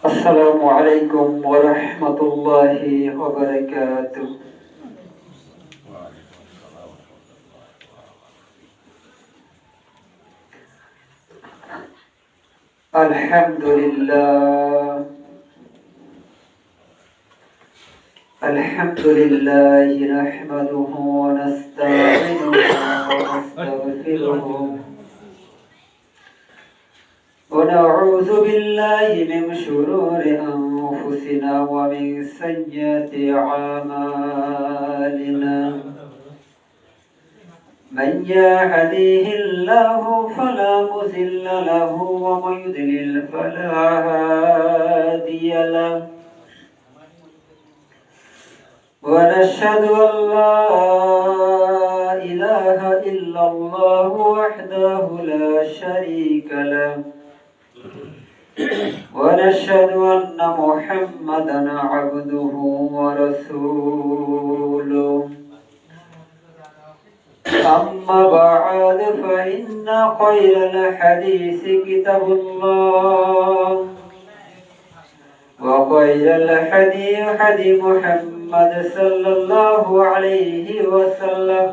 السلام عليكم ورحمة الله وبركاته. الحمد لله الحمد لله نحمده ونستعينه ونستغفره ونعوذ بالله من شرور أنفسنا ومن سيئات أعمالنا. من يهديه الله فلا مضل له ومن يضلل فلا هادي له. ونشهد أن لا إله إلا الله وحده لا شريك له. ونشهد أن محمدا عبده ورسوله. أما بعد فإن خير الحديث كتاب الله وخير الهدي هدي محمد صلى الله عليه وسلم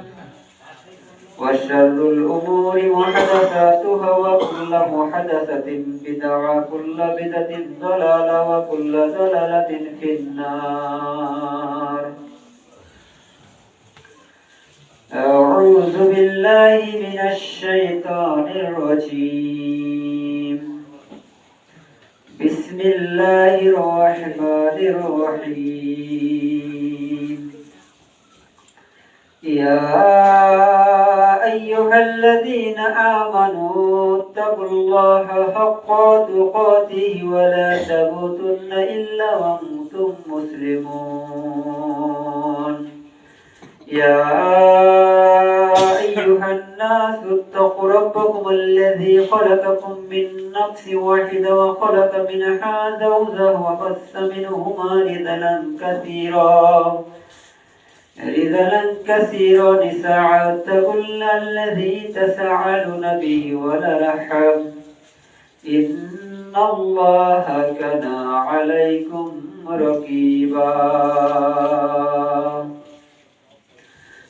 وشر الأمور محدثاتها وكل محدثة بدعة وكل بدعة ضلالة وكل ضلالة في النار. أعوذ بالله من الشيطان الرجيم. بسم الله الرحمن الرحيم. يا أيها الذين آمنوا اتقوا الله حق تقاته ولا تموتن إلا وأنتم مسلمون. يا أيها الناس اتقوا ربكم الذي خلقكم من نفس واحدة وخلق منها زوجها وبث منهما رجالا كثيرا نساء. اتقوا الذي تساءلون به والأرحام إن الله كان عليكم رقيبا.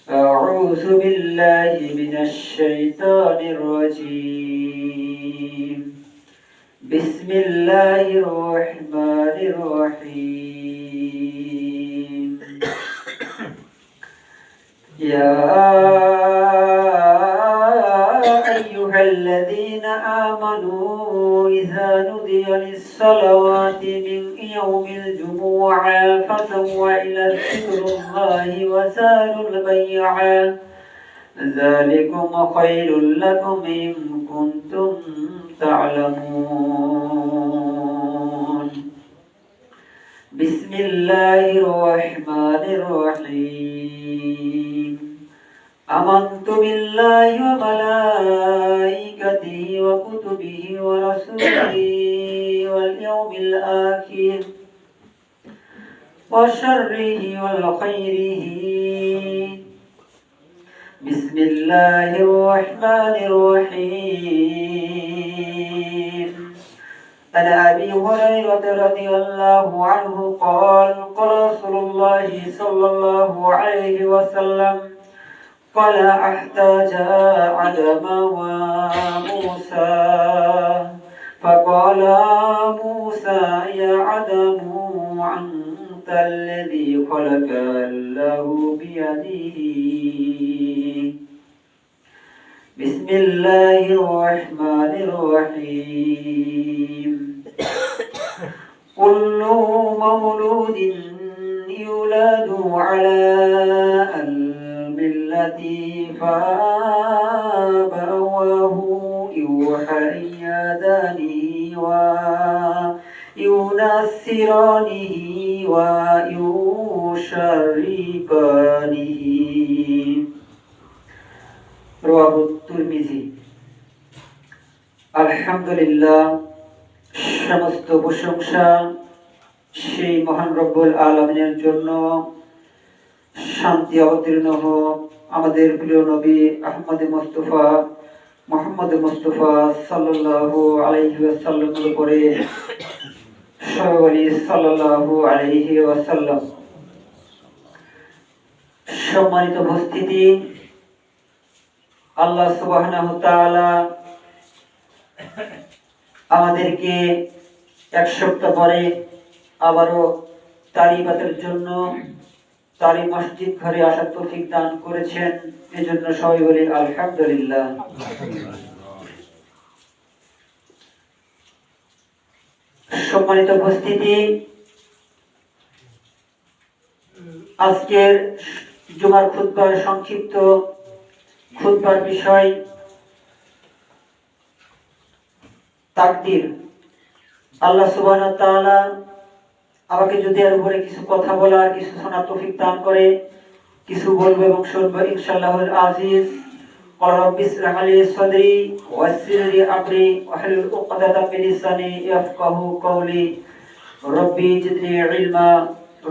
أعوذ بالله من الشيطان الرجيم. بسم الله الرحمن الرحيم. يا أيها الذين آمنوا إذا نودي للصلوات من يوم الجمعة فسووا إلى ذكر الله وذروا البيع ذلكم خير لكم إن كنتم تعلمون. بسم الله الرحمن الرحيم. آمنت بالله وملائكته وكتبه ورسله واليوم الآخر وشره والخيره. بسم الله الرحمن الرحيم. عن أبي هريرة رضي الله عنه قال قال رسول الله صلى الله عليه وسلم قال احتاج آدم وموسى فقال موسى يا آدم أنت الذي خلق الله بيده. بسم الله الرحمن الرحيم. كل مولود يولد على الملة فأبواه يوحيدانه وينصرانه ويشركانه. رواه الترمذي. আলহামদুলিল্লাহ, সমস্ত প্রশংসা সেই মহান রব্বুল আলামিনের জন্য। শান্তি অবতীর্ণ হোক আমাদের প্রিয় নবী মুহাম্মদ মুস্তাফা সাল্লাল্লাহু আলাইহি ওয়াসাল্লামের উপরে, সবাই সাল্লাল্লাহু আলাইহি ওয়াসাল্লাম। সম্মানিত উপস্থিতি, আল্লাহ সুবহানাহু ওয়া তাআলা আমাদেরকে এক সপ্তাহ পরে আবারও তালিবাতের জন্য তালি মসজিদ ঘরে আসার তৌফিক দান করেছেন। এজন্য সবাই বলি আলহামদুলিল্লাহ। সম্মানিত উপস্থিতি, আজকের জুমার খুতবার সংক্ষিপ্ত খুতবার বিষয় তাকদীর। আল্লাহ সুবহানাহু ওয়া তাআলা আমাকে যদি এর উপরে কিছু কথা বলার, কিছু শোনার তৌফিক দান করে, কিছু বলবো এবং শুনবো ইনশাআল্লাহুল আজিজ। ক্বাল রাব্বি ইশরাহ লি সাদরি ওয়াসসির লি আমরি ওয়াহলুল উকদাতাম মিন লিসানি ইয়াফকাহু কওলি। রব্বি জিদনি ইলমা,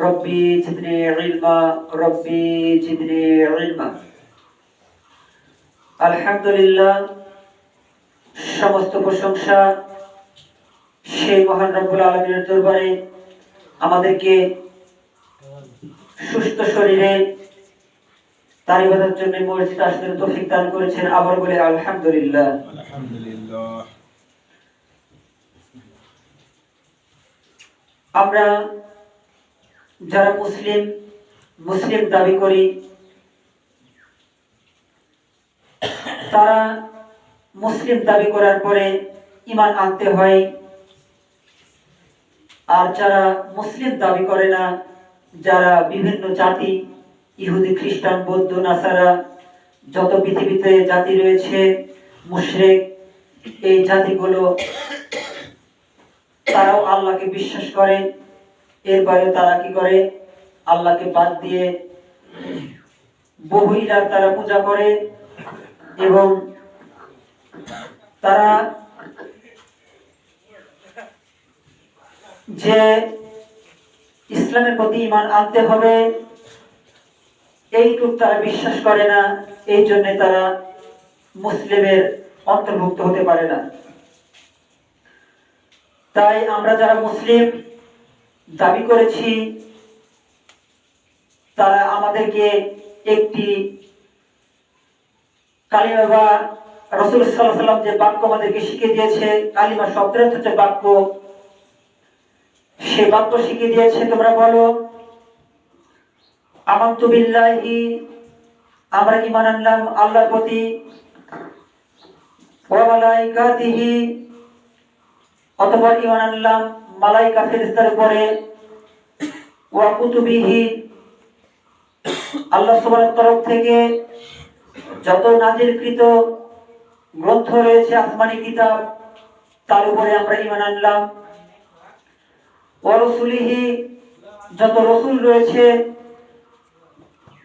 রব্বি জিদনি ইলমা, রব্বি জিদনি ইলমা। আলহামদুলিল্লাহ, সমস্ত প্রশংসা সেই মহান রব্বুল আলামিনের দরবারে। আমাদেরকে সুস্থ শরীরে তার ইবাদতের জন্য মসজিদে আসার তৌফিক দান করেছেন। আবার বলে আলহামদুলিল্লাহ। আমরা যারা মুসলিম দাবি করি, তারা মুসলিম দাবি করার পরে ঈমান আনতে হয়। আর যারা মুসলিম দাবি করে না, যারা বিভিন্ন জাতি, ইহুদি, খ্রিস্টান, বৌদ্ধ, নাসারা, যত পৃথিবীতে জাতি রয়েছে, মুশরিক, এই জাতিগুলো তারাও আল্লাহকে বিশ্বাস করে। এরপরে তারা কি করে? আল্লাহকে বাদ দিয়ে বহু ইলাহ তারা পূজা করে এবং তারা যে ইসলামের প্রতি ঈমান আনতে হবে এইটুক তারা বিশ্বাস করে না। এই জন্য তারা মুসলিমের অন্তর্ভুক্ত হতে পারে না। তাই আমরা যারা মুসলিম দাবি করেছি, তারা আমাদেরকে একটি কালিমা বা রাসূল সাল্লাল্লাহু আলাইহি ওয়াসাল্লাম যে বাক্য আমাদেরকে শিখিয়ে দিয়েছে, কালিমা শব্দের অর্থ হচ্ছে বাক্য, সে বাক্য শিখিয়ে দিয়েছে। তোমরা বলো আমানতু বিল্লাহি, আমরা ঈমান আনলাম আল্লাহর প্রতি, ওয়া মালাইকাতিহি, অতঃপর ঈমান আনলাম মালাইকা ফেরেশতার উপরে, ওয়া কুতুবিহি, আল্লাহ সুবহানাহু তরফ থেকে যত নাজিলকৃত গ্রন্থ রয়েছে, আসমানি কিতাব, তার উপরে আমরা ঈমান আনলাম, ওয়া রাসূলিহি, যত রাসূল রয়েছে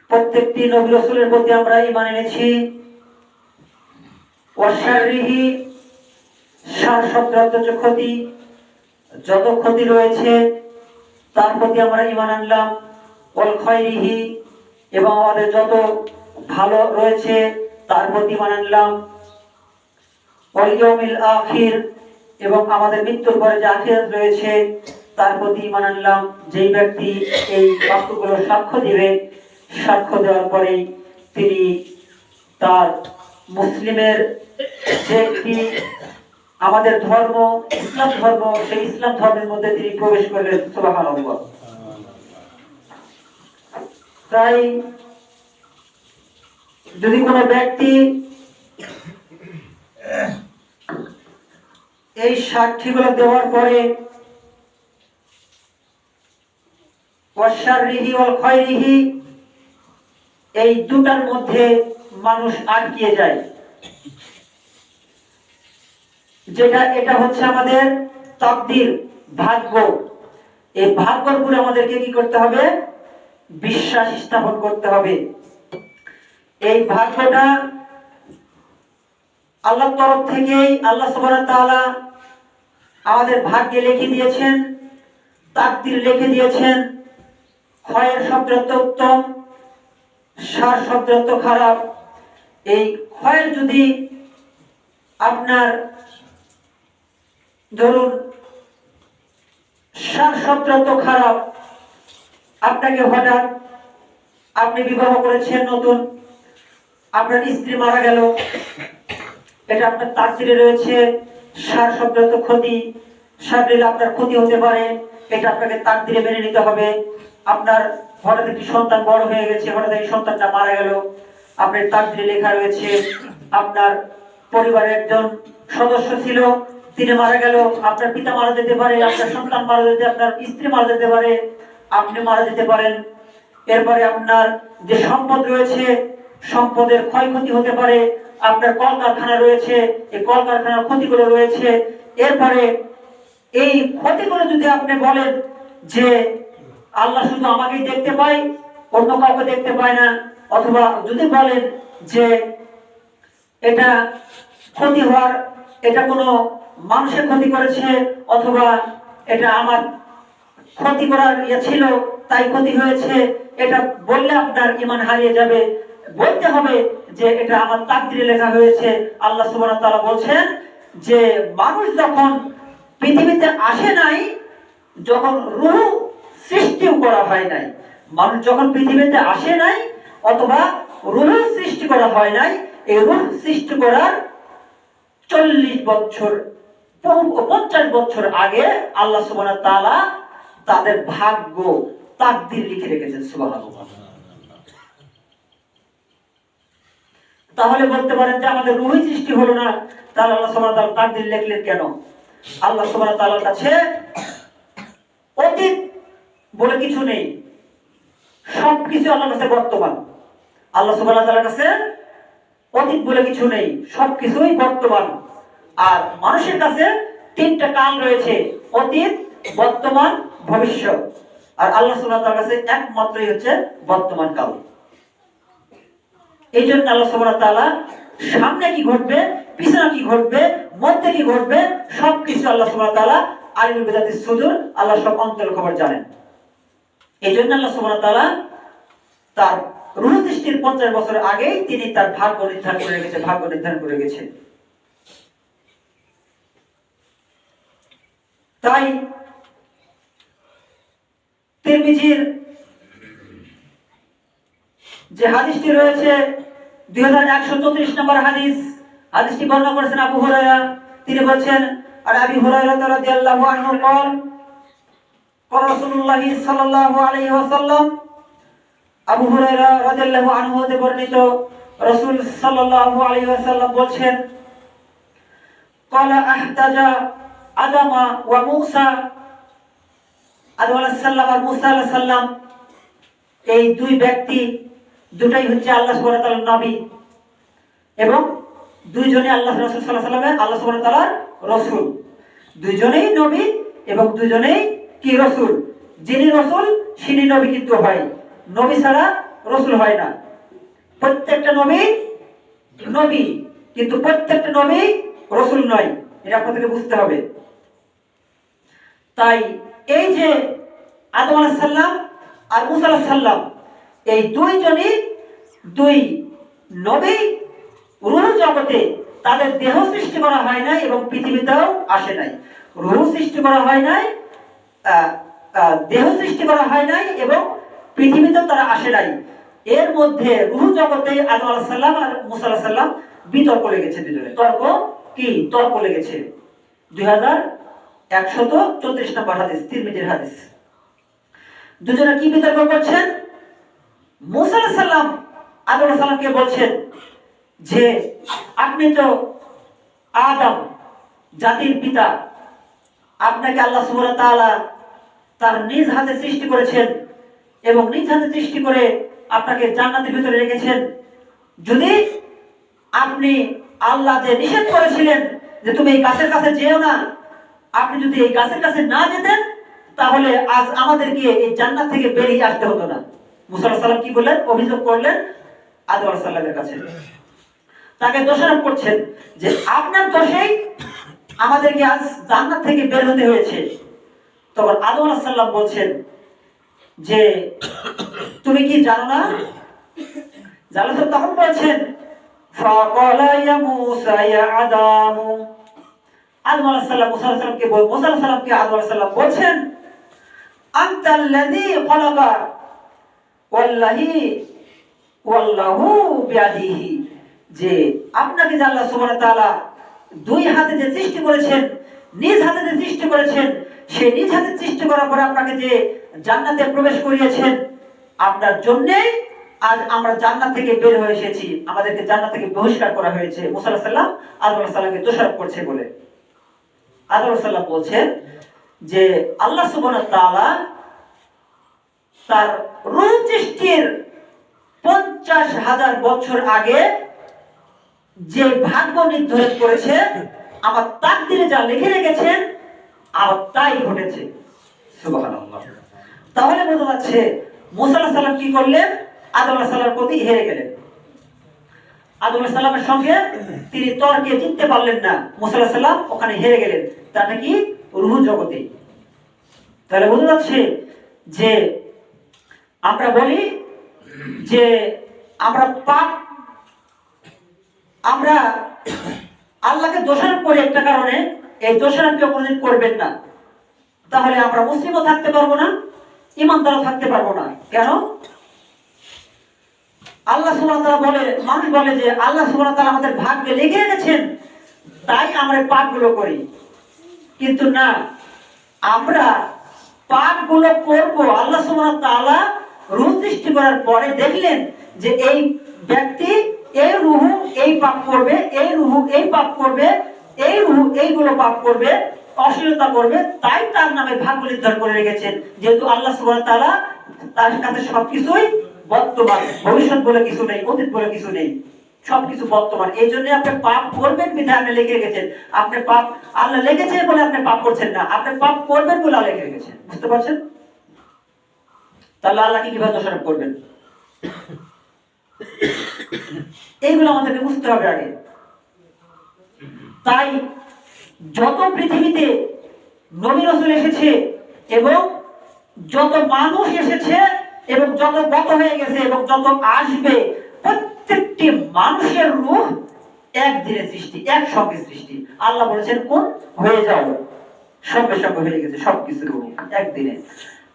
প্রত্যেকটি নবী রাসূলের প্রতি আমরা ঈমান এনেছি, ওয়া শাররিহি, শার শব্দ হচ্ছে ক্ষতি, যত ক্ষতি রয়েছে তার প্রতি আমরা ঈমান আনলাম, ওয়াল খায়রিহি, এবং আমাদের যত ভালো রয়েছে তার প্রতি ঈমান আনলাম, ওয়াল ইয়াউমিল আখির, এবং আমাদের মৃত্যুর পরে যে আখিরাত রয়েছে তার প্রতি ঈমান আনলাম। যেই ব্যক্তি এই বাক্যগুলো সাক্ষ্য দিবে, সাক্ষ্য দেওয়ার পরেই তিনি তার মুসলিমের যে আমাদের ধর্ম ইসলাম ধর্ম, সেই ইসলাম ধর্মের মধ্যে তিনি প্রবেশ করলেন। সুবহানাল্লাহ। তাই যদি কোনো ব্যক্তি এই সাক্ষীগুলো দেওয়ার পরে ওয়াশাররিহি ওয়াল খায়রিহি, এই দুটার মধ্যে মানুষ আটকে যায়, এটা হচ্ছে আমাদের তাকদীর, ভাগ্য। এই ভাগ্যের উপরে আমাদেরকে কি করতে হবে? বিশ্বাস স্থাপন করতে হবে। এই ভাগ্যটা আল্লাহর তরফ থেকেই আল্লাহ সুবহানাহু ওয়া তাআলা আমাদের ভাগ্যে লিখে দিয়েছেন, তাকদীর লিখে দিয়েছেন। খয়ের শব্দ উত্তম, শার শব্দ খারাপ। এই খয়ের যদি আপনার ধরুন শ্বাসযন্ত্র তো খারাপ, আপনাকে হঠাৎ আপনি বিবাহ করেছেন নতুন, আপনার স্ত্রী মারা গেল, এটা আপনার তাকদীরে রয়েছে। শ্বাসযন্ত্র ক্ষতি, শারীরিক আপনার ক্ষতি হতে পারে, এটা আপনাকে তাকদীরে মেনে নিতে হবে। আপনার হঠাৎ একটি সন্তান বড় হয়ে গেছে, হঠাৎ এই সন্তানটা মারা গেল, আপনার তাকদীরে লেখা রয়েছে। আপনার পরিবারের একজন সদস্য ছিল, তিনি মারা গেল, আপনার পিতা মারা যেতে পারে, আপনার সন্তান মারা যেতে, আপনার স্ত্রী মারা যেতে পারে, আপনি মারা যেতে পারেন। এরপরে আপনার যে সম্পদ রয়েছে, সম্পদের ক্ষয়ক্ষতি হতে পারে, আপনার কলকারখানা রয়েছে, এই কলকারখানার ক্ষতিগুলো রয়েছে। এরপরে এই ক্ষতিগুলো যদি আপনি বলেন যে আল্লাহ শুধু আমাকেই দেখতে পায়, অন্য কাউকে দেখতে পায় না, অথবা যদি বলেন যে এটা ক্ষতি হওয়ার, এটা কোনো মানুষের ক্ষতি করেছে, অথবা এটা আমার ক্ষতি করার ইয়ে ছিল তাই ক্ষতি হয়েছে, এটা বললে আপনার ঈমান হারিয়ে যাবে। বলতে হবে যে এটা আমার তাকদীরে লেখা হয়েছে। আল্লাহ সুবহানাহু ওয়া তাআলা বলছেন যে মানুষ যখন পৃথিবীতে আসে নাই, যখন রূহ সৃষ্টিও করা হয় নাই, মানুষ যখন পৃথিবীতে আসে নাই অথবা রূহ সৃষ্টি করা হয় নাই, এই রূহ সৃষ্টি করার 40 বছর 50 বছর আগে আল্লাহ সুবহানাহু ওয়া তাআলা তাদের ভাগ্য তাকদীর লিখে রেখেছেন। সুবহানাল্লাহ। তাহলে বলতে পারেন যে আমাদের রূহই সৃষ্টি হলো না, তাহলে আল্লাহ সুবহানাহু ওয়া তাআলা তাকদীর লিখলেন কেন? আল্লাহ সুবহানাহু ওয়া তাআলার কাছে অতীত বলে কিছু নেই, সবকিছু আল্লাহর কাছে বর্তমান। আল্লাহ সুবহানাহু ওয়া তাআলার কাছে অতীত বলে কিছু নেই, সবকিছুই বর্তমান। আর মানুষের কাছে 3টা কাল রয়েছে, অতীত, বর্তমান, ভবিষ্যৎ। আর আল্লাহ সুবহানাহু ওয়া তাআলার কাছে একমাত্রই হচ্ছে বর্তমান কাল। এই জন্য আল্লাহ সুবহানাহু ওয়া তাআলা সামনে কি ঘটবে, পিছনে কি ঘটবে, মধ্যে কি ঘটবে, সবকিছু আল্লাহ সুবহানাহু ওয়া তাআলা আলিমুল বিদাতিস সুদূর, আল্লাহ সব অন্তরের খবর জানেন। এই জন্য আল্লাহ সুবহানাহু ওয়া তাআলা তার রূহ সৃষ্টির 50 বছর আগেই তিনি তার ভাগ্য নির্ধারণ করে গেছেন। তাই তিরমিজির যে হাদিসটি রয়েছে 2134 নম্বর হাদিস, হাদিসটি বর্ণনা করেছেন আবু হুরায়রা। তিনি বলেন, আর আবি হুরায়রা রাদিয়াল্লাহু আনহু বলেন, قال رسول الله صلى الله عليه وسلم, আবু হুরায়রা রাদিয়াল্লাহু আনহু হতে বর্ণিত, রাসূল সাল্লাল্লাহু আলাইহি ওয়াসাল্লাম বলেন, قال احتج আদম ওয়া মূসা, আদম আলাইহিস সালাম আর মূসা আলাইহিস সালাম, এই দুই ব্যক্তি দুটাই হচ্ছে আল্লাহ সুবহানাহু ওয়া তাআলার নবী, এবং দুইজনই আল্লাহ রাসূল সাল্লাল্লাহু আলাইহি ওয়াসাল্লাম আল্লাহ সুবহানাহু ওয়া তাআলার রাসূল। দুইজনেই নবী এবং দুইজনেই কি রাসূল। যিনি রাসূল তিনি নবী কিন্তু হয়, নবী ছাড়া রাসূল হয় না। প্রত্যেকটা নবী নবী, কিন্তু প্রত্যেকটা নবী রাসূল নয়, এটা আপনাদেরকে বুঝতে হবে। তাই এই যে আদম আলাইহিস সালাম আর মূসা আলাইহিস সালাম, এই দুইজনই দুই নবী, রূহ জগতে তাদের দেহ সৃষ্টি করা হয় নাই এবং পৃথিবীতেও আসে নাই। রূহ সৃষ্টি করা হয় নাই, দেহ সৃষ্টি করা হয় নাই এবং পৃথিবীতেও তারা আসে নাই। এর মধ্যে রূহ জগতে আদম আলাইহিস সালাম আর মূসা আলাইহিস সালাম বিতর্ক লেগেছে, দুজনে তর্ক লেগেছে। 2134 নম্বর হাদিস, তিরমিজির হাদিস। দুজনে কি বিতর্ক করছেন? মূসা আলাইহিস সালাম আদম আলাইহিস সালামকে বলছেন যে আপনি তো আদম জাতির পিতা, আপনাকে আল্লাহ সুবহানাহু ওয়া তাআলা তার নিজ হাতে সৃষ্টি করেছেন এবং নিজ হাতে সৃষ্টি করে আপনাকে জান্নাতের ভিতরে রেখেছেন। যদি আপনি আল্লাহ যে নিষেধ করেছিলেন যে তুমি এই গাছের কাছে যেও না, আপনি যদি এই গাছের কাছে না যেতেন তাহলে আজ আমাদেরকে এই জান্নাত থেকে বেরিয়ে আসতে হতো না। মূসা আলাইহিস সালাম কি বললেন? অভিযোগ করলেন আদম আলাইহিস সালামের কাছে, তাকে দোষারোপ করছেন যে আপনার দোষেই আমাদেরকে আজ জান্নাত থেকে বের হতে হয়েছে। তখন আদম আলাইহিস সালাম বলছেন যে তুমি কি জানো না? জানো তো? তখন বলছেন ফাকালা ইয়া মূসা ইয়া আদম, আদম আলাইহিস সালাম মূসা আলাইহিস সালামকে আদম আলাইহিস সালাম বলছেন আনতাল্লাযী খালাকা ওয়াল্লাহু বিয়াদিহি, যে আপনাকে যে আল্লাহ সুবহানাহু ওয়া তাআলা দুই হাতে যে সৃষ্টি করেছেন, নিজ হাতে যে সৃষ্টি করেছেন, সেই নিজ হাতে সৃষ্টি করার পরে আপনাকে যে জান্নাতে প্রবেশ করিয়েছেন, আপনার জন্যই আজ আমরা জান্নাত থেকে বের হয়ে এসেছি। আমাদেরকে জান্নাত থেকে বহিষ্কার করা হয়েছে মুসা আলাইহিস সালাম আদম আলাইহিস সালামকে দোষারোপ করছে বলে। আদম আলাইহিস সালাম বলছেন যে আল্লাহ সুবহানাহু ওয়া তাআলা তার রূহ সৃষ্টির 50,000 বছর আগে যে ভাগ্য নির্ধারণ করেছে, আমার তাকদীরে যা লিখে রেখেছেন আর তাই ঘটেছে। সুবহানাল্লাহ। তাহলে বোঝা যাচ্ছে মুসা আলাইহিস সালাম কি করলেন? আদম আলাইহিস সালামের প্রতি হেরে গেলেন। আদম আলাইহিস সালামের সঙ্গে তিনি তর্কে জিততে পারলেন না, মুসা আলাইহিস সালাম ওখানে হেরে গেলেন, তা নাকি রূহ জগতে। তাহলে বোঝা যাচ্ছে যে আমরা বলি যে আমরা আল্লাহকে দোষারোপ করি একটা কারণে, এই দোষারোপ কেউ কোনদিন করবেন না, তাহলে আমরা মুসলিমও থাকতে পারবো না, ঈমানদারও থাকতে পারবো না। কেন? আল্লাহ সুবহানাহু ওয়া তাআলা বলে, মানুষ বলে যে আল্লাহ সুবহানাহু ওয়া তাআলা আমাদের ভাগ্যে লিখে রেখেছেন তাই আমরা পাপগুলো করি, কিন্তু না, আমরা পাপগুলো করব। আল্লাহ সুবহানাহু ওয়া তাআলা রূহ সৃষ্টি করার পরে দেখলেন যে এই ব্যক্তি এই রূহ এই পাপ করবে, এই রূহ এই পাপ করবে, এই রূহ এইগুলো পাপ করবে, অশ্লীলতা করবে, তাই তার নামে ভাগ্য নির্ধারণ করে রেখেছেন। যেহেতু আল্লাহ সুবহানাহু ওয়া তাআলা তার কাছে সবকিছুই বর্তমান, ভবিষ্যৎ বলে কিছু নেই, অতীত বলে কিছু নেই, সবকিছু বর্তমান। এই জন্য আপনি পাপ করবেন বিধায় আপনি লিখে রেখেছেন। আপনি পাপ আল্লাহ লিখেছে বলে আপনি পাপ করছেন না, আপনি পাপ করবেন বলে আল্লাহ লিখে রেখেছেন। বুঝতে পারছেন? তাহলে আল্লাহকে কিভাবে দোষারোপ করবেন? এইগুলো আমাদেরকে বুঝতে হবে আগে। তাই যত পৃথিবীতে নবী রাসূল এসেছে এবং যত মানুষ এসেছে এবং যত গত হয়ে গেছে এবং যত আসবে, প্রত্যেকটি মানুষের রূহ একদিনে সৃষ্টি, একসঙ্গে সৃষ্টি। আল্লাহ বলেছেন কোন হয়ে যাও, সঙ্গে সঙ্গে হয়ে গেছে সবকিছু রূহ একদিনে।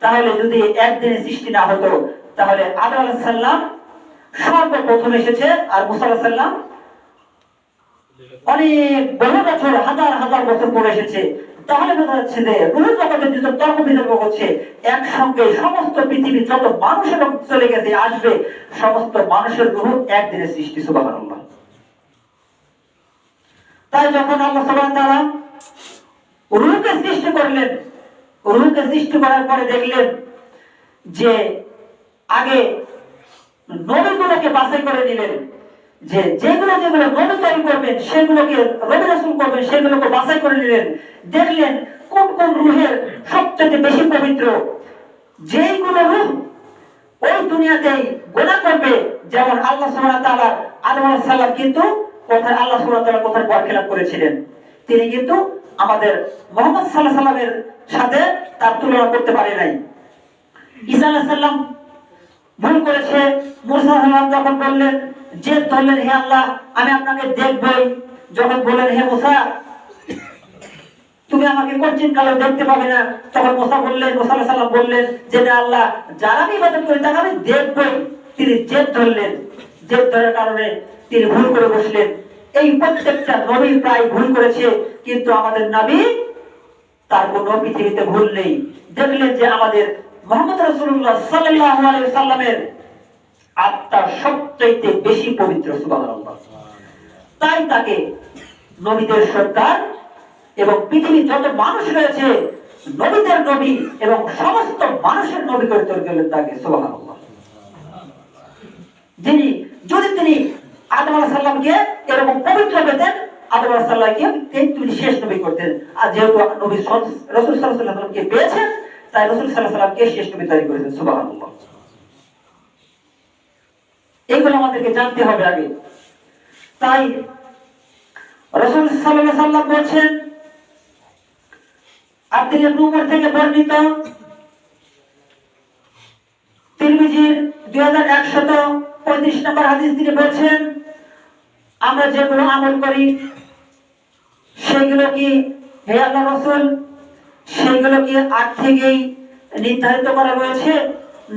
তাহলে যদি একদিনে সৃষ্টি না হতো, তাহলে আদম আলাইহিস সালাম সর্বপ্রথম এসেছে আর মুসা আলাইহিস সালাম অনেক বহু বছর, হাজার হাজার বছর পরে এসেছে। তাহলে বোঝা যাচ্ছে যে রূহ জগতে যত তর্ক বিতর্ক হচ্ছে, একসঙ্গে সমস্ত পৃথিবীর যত মানুষের চলে গেছে আসবে, সমস্ত মানুষের রূহ একদিনে সৃষ্টি। সুবহানাল্লাহ। তাই যখন আল্লাহ সুবহানাহু ওয়া তাআলা রূহকে সৃষ্টি করলেন, রূহকে সৃষ্টি করার পরে দেখলেন যে আগে নবীগুলোকে বাছাই করে নিলেন, যে যেগুলো যেগুলো নবী তৈরি করবেন, সেগুলোকে নবী রাসূল করবেন, সেগুলোকে বাছাই করে নিলেন। দেখলেন কোন কোন রূহের সবচেয়ে বেশি পবিত্র, যেইগুলো রূহ ওই দুনিয়াতেই গুনাহ করবে। যেমন আল্লাহ সুবহানাহু ওয়া তাআলা আদম আলাইহিস সালাম কিন্তু কোথায় আল্লাহ সুবহানাহু ওয়া তাআলা কোথায় বরখিলাপ করেছিলেন, তিনি কিন্তু আমাদের মুহাম্মদ সাল্লাল্লাহু আলাইহি সাল্লামের সাথে তার তুলনা করতে পারে নাই। ঈসা আলাইহিস সালাম ভুল করেছে। মুসা আলাইহিস সালাম যখন বললেন, যে ধরলেন হে আল্লাহ আমি আপনাকে দেখবই, যখন বললেন হে মুসা তুমি আমাকে কোনদিন কালে দেখতে পাবে না, তখন মুসা আলাইহিস সালাম বললেন যে আল্লাহ যারা আমি ইবাদত করি তাকে আমি দেখবই। তিনি জেদ ধরলেন, জেদ ধরার কারণে তিনি ভুল করে বসলেন। এই প্রত্যেকটা নবী প্রায় ভুল করেছে, কিন্তু আমাদের নবী তার কোনো পৃথিবীতে ভুল নেই। দেখলেন যে আমাদের মুহাম্মদ রাসূলুল্লাহ সাল্লাল্লাহু আলাইহি সাল্লামের আত্মা সবচেয়ে বেশি পবিত্র। সুবহানাল্লাহ। তাই তাকে নবীদের সর্দার এবং পৃথিবীর যত মানুষ রয়েছে নবীদের নবী এবং সমস্ত মানুষের নবী করে তৈরি করলেন তাকে। সুবহানাল্লাহ। যিনি যদি তিনি আদম আলাইহিস সালামকে এরকম পবিত্র পেতেন, আদম আলাইহিস সালামকে তিনি শেষ নবী করতেন। আর যেহেতু নবী রাসূল সাল্লাল্লাহু আলাইহি ওয়াসাল্লামকে পেয়েছেন, তাই রাসূল সাল্লাল্লাহু আলাইহি ওয়াসাল্লামকে শেষ নবী তৈরি করেছেন। সুবহানাল্লাহ। এগুলো আমাদেরকে জানতে হবে আগে। তাই রাসূল সাল্লাল্লাহু আলাইহি ওয়াসাল্লাম বলেছেন, আব্দুল্লাহ ইবনে উমর থেকে বর্ণিত, তিরমিজির 2135 নম্বর হাদিস তিনি বলেছেন, আমরা যেগুলো আমল করি সেগুলো কি হে আল্লাহর রাসূল, সেগুলো কি আগ থেকেই নির্ধারিত করা রয়েছে,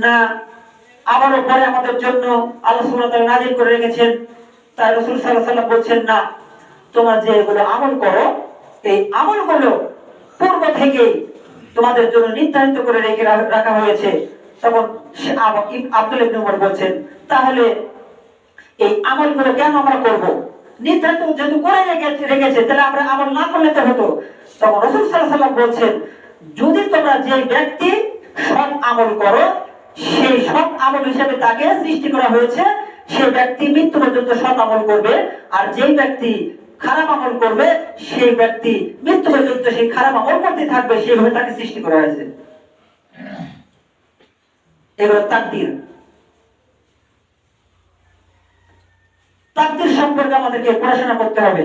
না আবারও পরে আমাদের জন্য আল্লাহ সুবহানাহু ওয়া তাআলা নাযিল করে রেখেছেন? তাই রাসূল সাল্লাল্লাহু আলাইহি ওয়াসাল্লাম বলছেন, না, তোমরা যে এগুলো আমল করো, এই আমলগুলো পূর্ব থেকেই তোমাদের জন্য নির্ধারিত করে রেখে রাখা হয়েছে। তখন আব্দুল্লাহ ইবনে উমর বলছেন, তাহলে এই আমলগুলো কেন আমরা করব? নির্ধারিত যেহেতু করে রেখেছে, তাহলে আমরা আমল না করলে তো হতো। তখন রাসূল সাল্লাল্লাহু আলাইহি ওয়াসাল্লাম বলছেন, যদি তোমরা যে ব্যক্তি সৎ আমল করো, সেই সৎ আমল হিসেবে তাকে সৃষ্টি করা হয়েছে, সেই ব্যক্তি মৃত্যু পর্যন্ত সৎ আমল করবে। আর যেই ব্যক্তি খারাপ আমল করবে, সেই ব্যক্তি মৃত্যু পর্যন্ত সেই খারাপ আমল করতে থাকবে। সেইভাবে তাকে সৃষ্টি করা হয়েছে। এগুলো তাকদীর। তাকদীর সম্পর্কে আমাদেরকে পড়াশোনা করতে হবে।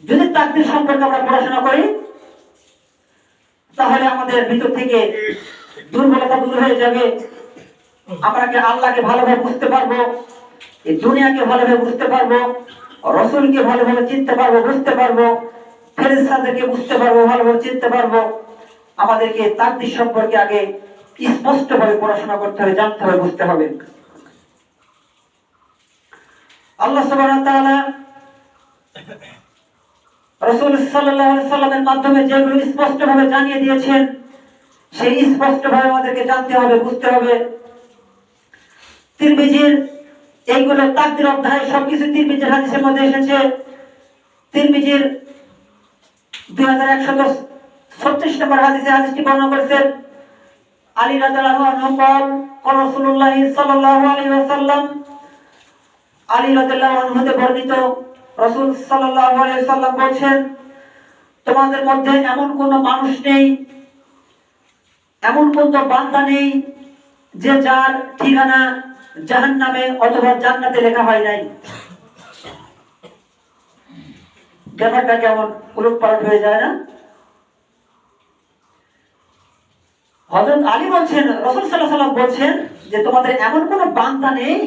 যদি তাকদীর সম্পর্কে আমরা পড়াশোনা করি, তাহলে আমাদের ভিতর থেকে দুর্বলতা দূর হয়ে যাবে। আমরা আল্লাহকে ভালোভাবে বুঝতে পারবো, এই দুনিয়াকে ভালোভাবে বুঝতে পারবো, রাসূলকে ভালোভাবে চিনতে পারবো, বুঝতে পারবো, ফেরেশতাদেরকে বুঝতে পারবো, ভালোভাবে চিনতে পারবো। আমাদেরকে তাকদীর সম্পর্কে আগে স্পষ্টভাবে পড়াশোনা করতে হবে, জানতে হবে, বুঝতে হবে। আল্লাহ সুবহানাহু ওয়া তাআলা রাসূল সাল্লাল্লাহু আলাইহি ওয়াসাল্লামের মাধ্যমে যেগুলো স্পষ্টভাবে জানিয়ে দিয়েছেন, সেই স্পষ্টভাবে আমাদেরকে জানতে হবে, বুঝতে হবে। তিরমিজির এইগুলো তাকদীর অধ্যায় সবকিছু তিরমিজির হাদিসের মধ্যে এসেছে। তিরমিজির 2136 নম্বর হাদিসটি বর্ণনা করেছেন আলী রাদিয়াল্লাহু আনহু বলেন, قال রাসূলুল্লাহ সাল্লাল্লাহু আলাইহি ওয়াসাল্লাম, আলী রাদিয়াল্লাহু আনহু হতে বর্ণিত, রাসূল সাল্লাল্লাহু আলাইহি ওয়াসাল্লাম বলেন, তোমাদের মধ্যে এমন কোন মানুষ নেই, এমন কোন বান্দা নেই যে যার ঠিকানা জাহান্নামে অথবা জান্নাতে লেখা হয় নাই। ব্যাপারটা কেমন উলটপালট হয়ে যায় না? হযরত আলী বলছেন, রাসূল সাল্লাল্লাহু আলাইহি ওয়াসাল্লাম বলছেন যে তোমাদের এমন কোন বান্দা নেই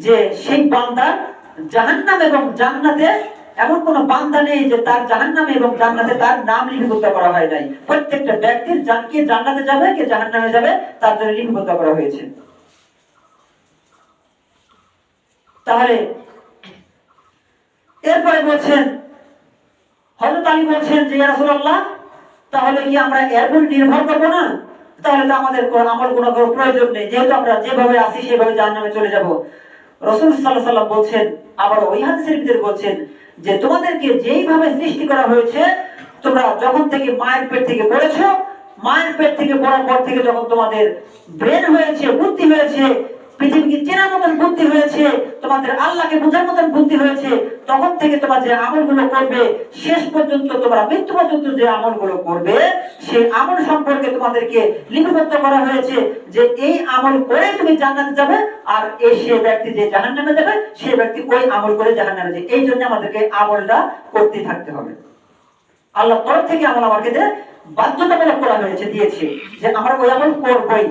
যে সেই বান্দা জাহান্নাম এবং জান্নাতে, এমন কোন বান্দা নেই যে তার জাহান্নামে এবং জান্নাতে তার নাম লিপিবদ্ধ করা হয় নাই। প্রত্যেকটা ব্যক্তির কে জান্নাতে যাবে, কে জাহান্নামে যাবে, তার জন্য লিপিবদ্ধ করা হয়েছে। তাহলে এরপরে বলছেন, হযরত আলী বলছেন যে ইয়া রাসূলুল্লাহ, তাহলে কি আমরা এর উপর নির্ভর করব না? তাহলে তো আমাদের আমল কোনো প্রয়োজন নেই, যেহেতু আমরা যেভাবে আছি সেভাবে জাহান্নামে চলে যাব। রাসূল সাল্লাল্লাহু আলাইহি ওয়াসাল্লাম বলছেন, আবার ওই হাদিসের ভিতরে বলছেন যে তোমাদেরকে যেইভাবে সৃষ্টি করা হয়েছে, তোমরা যখন থেকে মায়ের পেট থেকে পড়েছো, মায়ের পেট থেকে পড়ার পর থেকে যখন তোমাদের ব্রেন হয়েছে, বুদ্ধি হয়েছে, পৃথিবীকে চেনার মতন বুদ্ধি হয়েছে, তোমাদের আল্লাহকে বোঝার মতন বুদ্ধি হয়েছে, তখন থেকে তোমরা যে আমলগুলো করবে, শেষ পর্যন্ত তোমরা মৃত্যু পর্যন্ত যে আমলগুলো করবে, সেই আমল সম্পর্কে তোমাদেরকে লিপিবদ্ধ করা হয়েছে যে এই আমল করে তুমি জান্নাতে যাবে, আর এই সে ব্যক্তি যে জাহান্নামে যাবে, সেই ব্যক্তি ওই আমল করে জাহান্নামে যাবে। এই জন্য আমাদেরকে আমলটা করতে থাকতে হবে। আল্লাহ তরফ থেকে আমল আমাকে বাধ্যতামূলক করা হয়েছে, দিয়েছে যে আমরা ওই আমল করবই।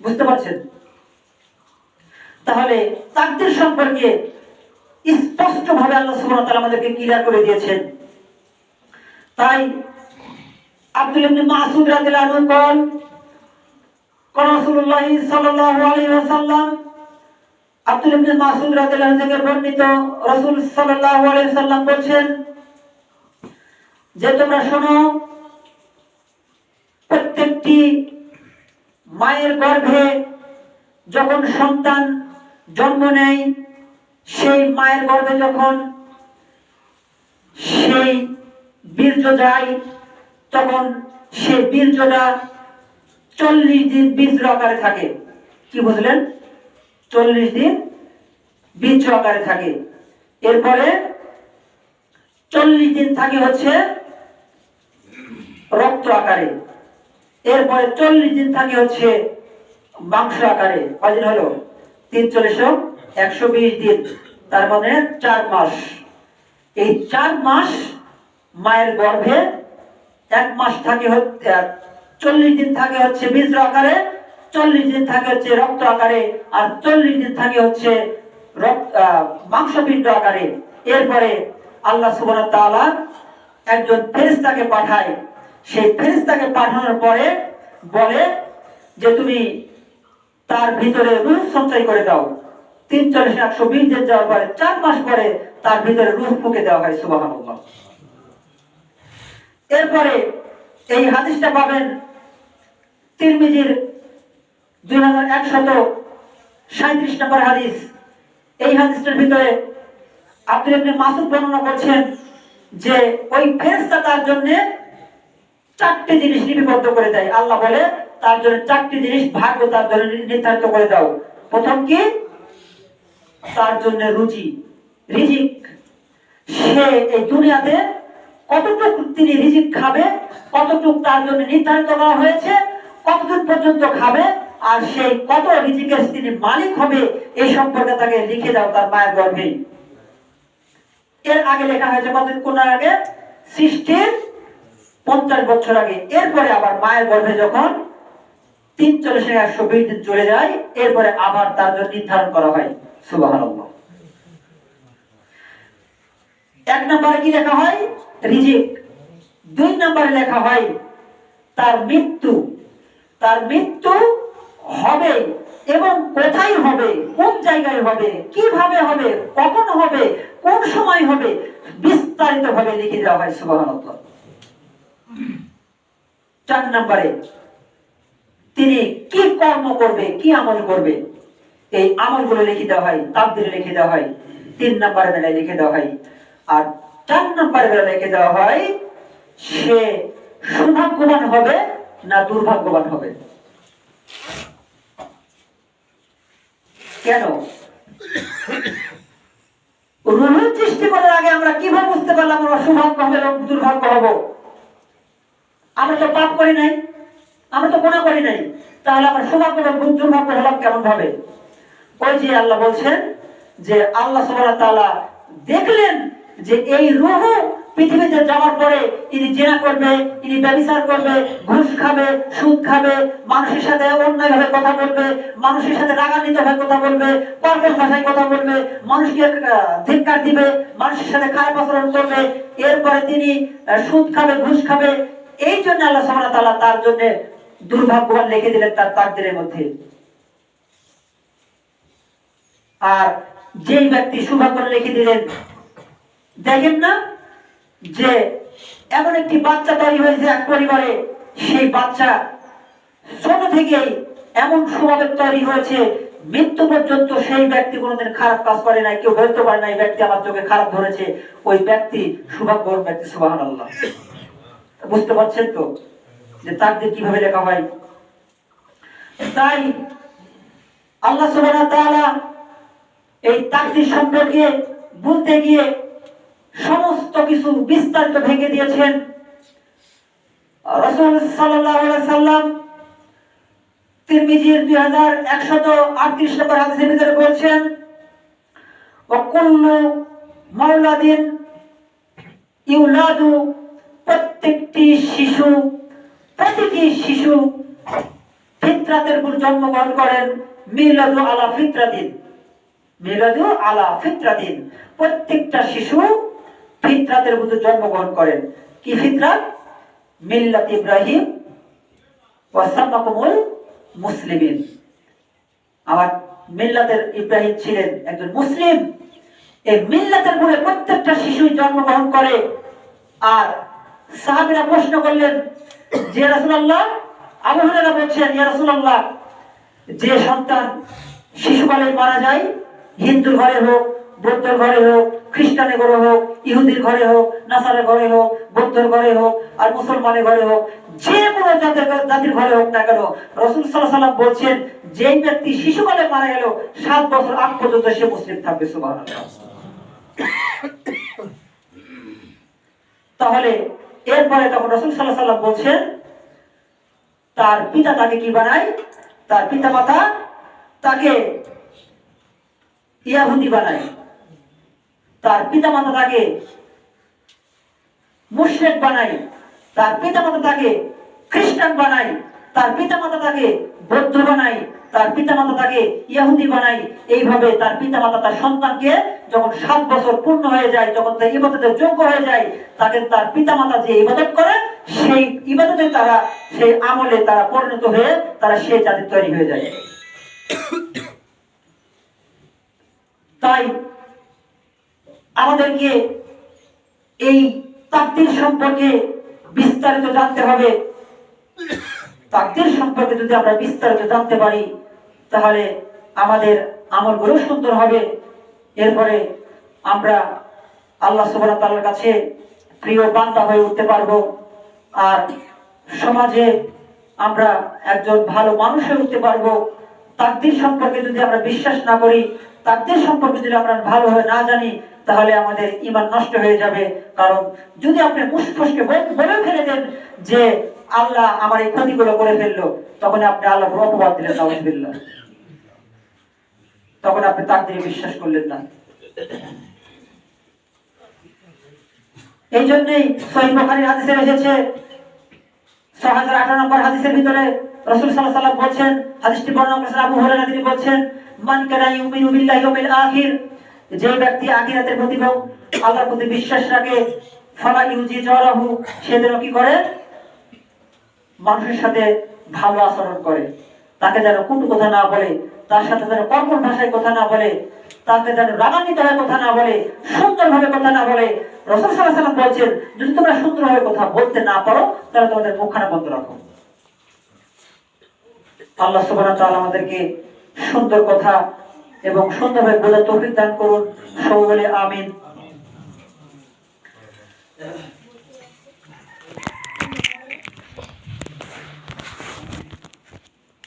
বুঝতে পারছেন? তাহলে তাকদীর সম্পর্কে স্পষ্টভাবে আল্লাহ সুবহানাহু ওয়া তাআলা আমাদেরকে ক্লিয়ার করে দিয়েছেন। তাই আব্দুল্লাহ ইবনে মাসউদ রাদিয়াল্লাহু আনহু বলেন, কোন রাসূলুল্লাহ সাল্লাল্লাহু আলাইহি ওয়াসাল্লাম, আব্দুল্লাহ ইবনে মাসউদ রাদিয়াল্লাহু আনহু থেকে বর্ণিত, রাসূল সাল্লাল্লাহু আলাইহি ওয়াসাল্লাম বলেন যে তোমরা শোনো, প্রত্যেকটি মায়ের গর্ভে যখন সন্তান জন্ম নেয়, সেই মায়ের গর্ভে যখন সেই বীর্য যায়, তখন সেই বীর্যটা 40 দিন বীর্য আকারে থাকে। কি বুঝলেন? 40 দিন বীর্য আকারে থাকে। এরপরে 40 দিন থাকে হচ্ছে রক্ত আকারে। এরপরে 40 দিন থাকে হচ্ছে মাংস আকারে। কয়দিন হলো? 43 120 দিন, তার মানে 4 মাস। এই 4 মাস মায়ের গর্ভে, 1 মাস থাকে হচ্ছে 40 দিন থাকে হচ্ছে বীর্য আকারে, 40 দিন থাকে হচ্ছে রক্ত আকারে, আর 40 দিন থাকে হচ্ছে মাংসপিণ্ড আকারে। এরপরে আল্লাহ সুবহানাহু ওয়া তাআলা একজন ফেরেশতাকে পাঠায়। সেই ফেরেশতাকে পাঠানোর পরে বলে যে তুমি তার ভিতরে রূহ সঞ্চয় করে দাও। 43-120 দিন যাওয়ার পরে 4 মাস পরে তার ভিতরে রূহ ফুঁকে দেওয়া হয়। সুবহানাল্লাহ। এরপরে এই হাদিসটা পাবেন তিরমিজির 2137 নম্বর হাদিস। এই হাদিসটার ভিতরে আব্দুল্লাহ ইবনে মাসউদ বর্ণনা করছেন যে ওই ফেরেশতা তার জন্য 4টি জিনিস লিপিবদ্ধ করে দেয়। আল্লাহ বলে তার জন্য 4টি জিনিস ভাগ্য তার জন্য নির্ধারিত করে দাও। প্রথম কি? তার জন্য রুজি, রিজিক। সে এই দুনিয়াতে কতটুকু তিনি রিজিক খাবে, কতটুকু তার জন্য নির্ধারিত করা হয়েছে, কতটুকু পর্যন্ত খাবে, আর সেই কত রিজিকের তিনি মালিক হবে এই সম্পর্কে তাকে লিখে দাও তার মায়ের গর্ভে। এর আগে লেখা হয়েছে কতদিন কোন আগে? সৃষ্টির 50 বছর আগে। এরপরে আবার মায়ের গর্ভে যখন 43-120 দিন চলে যায়, এরপরে আবার তার জন্য নির্ধারণ করা হয়। সুবহানাল্লাহ। 1 নম্বরে কি লেখা হয়? রিজিক। 2 নম্বরে লেখা হয় তার মৃত্যু। তার মৃত্যু হবে এবং কোথায় হবে, কোন জায়গায় হবে, কিভাবে হবে, কখন হবে, কোন সময় হবে, বিস্তারিত ভাবে লিখে দেওয়া হয়। সুবহানাল্লাহ। 4 নম্বরে তিনি কি কর্ম করবে, কি আমল করবে, এই আমলগুলো লিখে দেওয়া হয়, তাকদীরে লিখে দেওয়া হয়। 3 নম্বরে বেলায় লিখে দেওয়া হয়। আর 4 নম্বরে বেলায় লিখে দেওয়া হয় সে সৌভাগ্যবান হবে না দুর্ভাগ্যবান হবে। কেন? রূহ সৃষ্টি করার আগে আমরা কিভাবে বুঝতে পারলাম আমরা সৌভাগ্য হবে এবং দুর্ভাগ্য হব? আমরা তো পাপ করি নাই, আমরা তো গুনাহ করি নাই, তাহলে আমরা সৌভাগ্য এবং দুর্ভাগ্য হলাম কেমন ভাবে? ওই যে আল্লাহ বলছেন যে আল্লাহ সুবহানাহু ওয়া তাআলা দেখলেন যে এই রূহ পৃথিবীতে যাওয়ার পরে ইনি জিনা করবে, ইনি ব্যভিচার করবে, ঘুষ খাবে, সুদ খাবে, মানুষের সাথে অন্যায়ভাবে কথা বলবে, মানুষের সাথে রাগান্বিতভাবে কথা বলবে, কর্কশ ভাষায় কথা বলবে, মানুষকে ধিক্কার দিবে, মানুষের সাথে খারাপ আচরণ করবে। এরপরে তিনি সুদ খাবে, ঘুষ খাবে। এই জন্য আল্লাহ সুবহানাহু ওয়া তাআলা তার জন্য দুর্ভাগ্যবান লিখে দিলেন তার তাকদীরের মধ্যে। আর যেই ব্যক্তি সৌভাগ্য লিখে দিলেন, দেখেন না যে এমন একটি বাচ্চা তৈরি হয়েছে এক পরিবারে, সেই বাচ্চা ছোট থেকেই এমন স্বভাবের তৈরি হয়েছে, মৃত্যু পর্যন্ত সেই ব্যক্তি কোনোদিন খারাপ কাজ করে নাই, কেউ বলতে পারে না এই ব্যক্তি আমার চোখে খারাপ ধরেছে, ওই ব্যক্তি সৌভাগ্যবান ব্যক্তি। সুবহানাল্লাহ। বুঝতে পারছেন তো যে তাকদীর কিভাবে লেখা হয়? তাই আল্লাহ সুবহানাহু ওয়া তাআলা এই তাকদীর সম্পর্কে বলতে গিয়ে সমস্ত কিছু বিস্তারিত ভেঙে দিয়েছেন। রাসূল সাল্লাল্লাহু আলাইহি সাল্লাম তিরমিজির 2138 নম্বর হাদিসের ভিতরে বলছেন, ওয়া কুল্লু মাওলাদিন ইউলাদু, প্রত্যেকটি শিশু, প্রতিটি শিশু ফিতরাতের উপর জন্মগ্রহণ করেন। মিলাদু আলা ফিতরাতিন, মিলাদু আলা ফিতরাতিন, প্রত্যেকটা শিশু ফিতরাতের উপর জন্মগ্রহণ করেন। কি ফিতরাত? মিল্লাত ইব্রাহিম ওয়া সামাকুমুল মুসলিমিন। আমার মিল্লাতের ইব্রাহিম ছিলেন একজন মুসলিম। এই মিল্লাতের উপরে প্রত্যেকটা শিশু জন্মগ্রহণ করে। আর সাহাবীরা প্রশ্ন করলেন যে রাসূলুল্লাহ, আবু হুরায়রা বলছেন, ইয়া রাসূলুল্লাহ, যে সন্তান শিশুকালে মারা যায়, হিন্দুর ঘরে হোক, বৌদ্ধর ঘরে হোক, খ্রিস্টানের ঘরে হোক, ইহুদির ঘরে হোক, নাসারের ঘরে হোক, বৌদ্ধর ঘরে হোক, আর মুসলমানের ঘরে হোক, যে কোনো জাতির ঘরে হোক না কেন, রাসূল সাল্লাল্লাহু আলাইহি ওয়াসাল্লাম বলছেন যেই ব্যক্তি শিশুকালে মারা গেল 7 বছর আগ পর্যন্ত সে মুসলিম থাকবে। সুবহানাল্লাহ। তাহলে এরপরে তখন রাসূল সাল্লাল্লাহু আলাইহি ওয়াসাল্লাম বলছেন তার পিতা তাকে কি বানায়? তার পিতা মাতা তাকে ইহুদি বানায়, তার পিতা মাতা তাকে মুশরিক বানায়, তার পিতা মাতা তাকে খ্রিস্টান বানায়, তার পিতা মাতা তাকে বৌদ্ধ বানায়, তার পিতা মাতা তাকে ইহুদি বানায়। এইভাবে তার পিতা মাতা তার সন্তানকে যখন 7 বছর পূর্ণ হয়ে যায়, যখন তার ইবাদতের যোগ্য হয়ে যায়, তাকে তার পিতা মাতা যে ইবাদত করে সেই ইবাদতে তারা, সেই আমলে তারা পরিণত হয়ে তারা সেই জাতি তৈরি হয়ে যায়। তাই আমাদেরকে এই তাকদীর সম্পর্কে বিস্তারিত জানতে হবে। তাকদীর সম্পর্কে যদি আমরা বিস্তারিত জানতে পারি তাহলে আমাদের আমলগুলো সুন্দর হবে। এরপরে আমরা আল্লাহ সুবহানাহু ওয়া তাআলার কাছে প্রিয় বান্দা হয়ে উঠতে পারবো। আর সমাজে আমরা একজন ভালো মানুষ হয়ে উঠতে পারবো। তাকদীর সম্পর্কে যদি আমরা বিশ্বাস না করি, তাকদীর সম্পর্কে যদি আমরা ভালোভাবে না জানি, তাহলে আমাদের ঈমান নষ্ট হয়ে যাবে। কারণ যদি আপনি মুখফসকে বলে ফেলে দেন যে আল্লাহ আমার এই ক্ষতিগুলো করে ফেললো, তখন আপনি আল্লাহর অপবাদ দিলেন, নাউযুবিল্লাহ। তখন আপনি তাকদীরে বিশ্বাস করলেন না। এই জন্যই সহিহ বুখারীর হাদিসে এসেছে, 6018 নম্বর হাদিসের ভিতরে রাসূল সাল্লাল্লাহু আলাইহি ওয়াসাল্লাম বলেছেন, হাদিসটি বর্ণনা করেছেন আবু হুরায়রা, তিনি বলেছেন, মান কানা ইউমিনু বিল্লাহি ওয়াল আখির, যে ব্যক্তি আখিরাতের প্রতি এবং আল্লাহর প্রতি বিশ্বাস রাখে, ফালা ইউজি জারাহু, সে যেন কি করে, মানুষের সাথে ভালো আচরণ করে, তাকে যেন কটু কথা না বলে, তার সাথে যেন কর্কশ ভাষায় কথা না বলে, তাকে যেন রাগান্বিত হয়ে কথা না বলে, সুন্দরভাবে কথা না বলে। রাসূল সাল্লাল্লাহু আলাইহি ওয়াসাল্লাম বলেছেন, যদি তোমরা সুন্দরভাবে কথা বলতে না পারো তাহলে তোমাদের মুখখানা বন্ধ রাখো। আল্লাহ সুবহানাহু ওয়া তাআলা আমাদেরকে সুন্দর কথা এবং সুন্দরভাবে বোঝার তৌফিক দান করুন। সকলে আমিন।